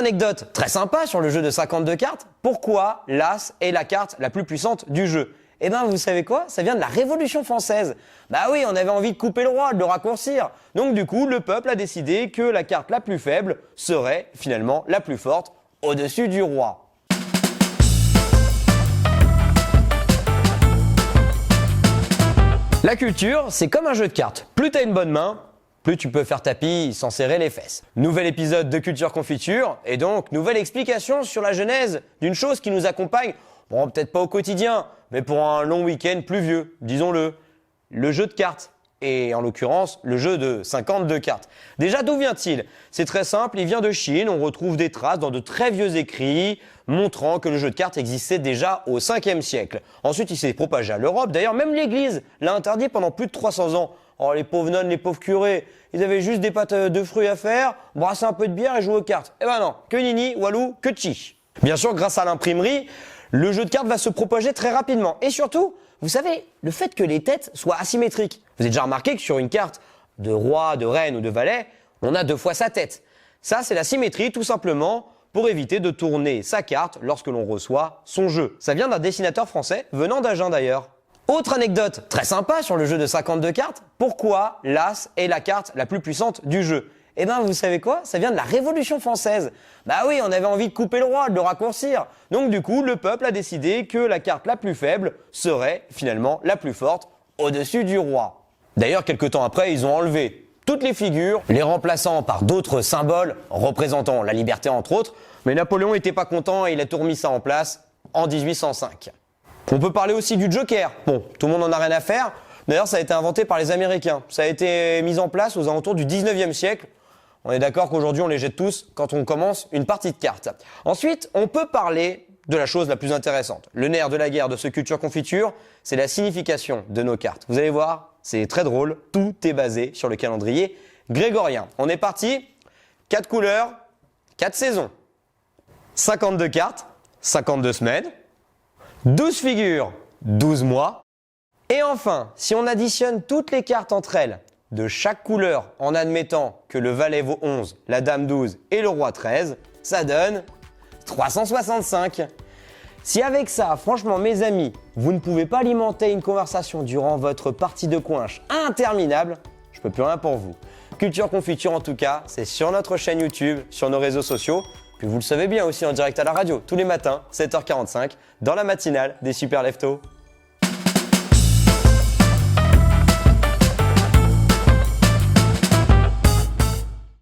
Anecdote très sympa sur le jeu de 52 cartes. Pourquoi l'As est la carte la plus puissante du jeu? Eh ben, vous savez quoi? Ça vient de la Révolution française. Bah oui, on avait envie de couper le roi, de le raccourcir. Donc du coup, le peuple a décidé que la carte la plus faible serait finalement la plus forte au-dessus du roi. La culture, c'est comme un jeu de cartes. Plus t'as une bonne main, plus tu peux faire tapis sans serrer les fesses. Nouvel épisode de Culture Confiture et donc nouvelle explication sur la genèse d'une chose qui nous accompagne, bon peut-être pas au quotidien, mais pour un long week-end pluvieux, disons-le, le jeu de cartes. Et en l'occurrence, le jeu de 52 cartes. Déjà, d'où vient-il? C'est très simple, il vient de Chine, on retrouve des traces dans de très vieux écrits montrant que le jeu de cartes existait déjà au 5e siècle. Ensuite, il s'est propagé à l'Europe, d'ailleurs même l'Église l'a interdit pendant plus de 300 ans. Oh, les pauvres nonnes, les pauvres curés, ils avaient juste des pâtes de fruits à faire, brasser un peu de bière et jouer aux cartes. Eh ben non, que nini, walou, que tchi. Bien sûr, grâce à l'imprimerie, le jeu de cartes va se propager très rapidement. Et surtout, vous savez, le fait que les têtes soient asymétriques. Vous avez déjà remarqué que sur une carte de roi, de reine ou de valet, on a 2 fois sa tête. Ça, c'est la symétrie, tout simplement, pour éviter de tourner sa carte lorsque l'on reçoit son jeu. Ça vient d'un dessinateur français, venant d'Agen d'ailleurs. Autre anecdote très sympa sur le jeu de 52 cartes, pourquoi l'As est la carte la plus puissante du jeu? Eh ben, vous savez quoi? Ça vient de la Révolution française. Bah oui, on avait envie de couper le roi, de le raccourcir. Donc du coup, le peuple a décidé que la carte la plus faible serait finalement la plus forte au-dessus du roi. D'ailleurs, quelques temps après, ils ont enlevé toutes les figures, les remplaçant par d'autres symboles représentant la liberté entre autres. Mais Napoléon n'était pas content et il a tout remis ça en place en 1805. On peut parler aussi du Joker. Bon, tout le monde n'en a rien à faire. D'ailleurs, ça a été inventé par les Américains. Ça a été mis en place aux alentours du 19e siècle. On est d'accord qu'aujourd'hui, on les jette tous quand on commence une partie de cartes. Ensuite, on peut parler de la chose la plus intéressante. Le nerf de la guerre de ce Culture Confiture, c'est la signification de nos cartes. Vous allez voir, c'est très drôle. Tout est basé sur le calendrier grégorien. On est parti. 4 couleurs, 4 saisons. 52 cartes, 52 semaines. 12 figures, 12 mois. Et enfin, si on additionne toutes les cartes entre elles, de chaque couleur en admettant que le valet vaut 11, la dame 12 et le roi 13, ça donne 365. Si avec ça, franchement mes amis, vous ne pouvez pas alimenter une conversation durant votre partie de coinche interminable, je peux plus rien pour vous. Culture Confiture en tout cas, c'est sur notre chaîne YouTube, sur nos réseaux sociaux, puis vous le savez bien aussi en direct à la radio, tous les matins, 7h45, dans la matinale des Super Leftos.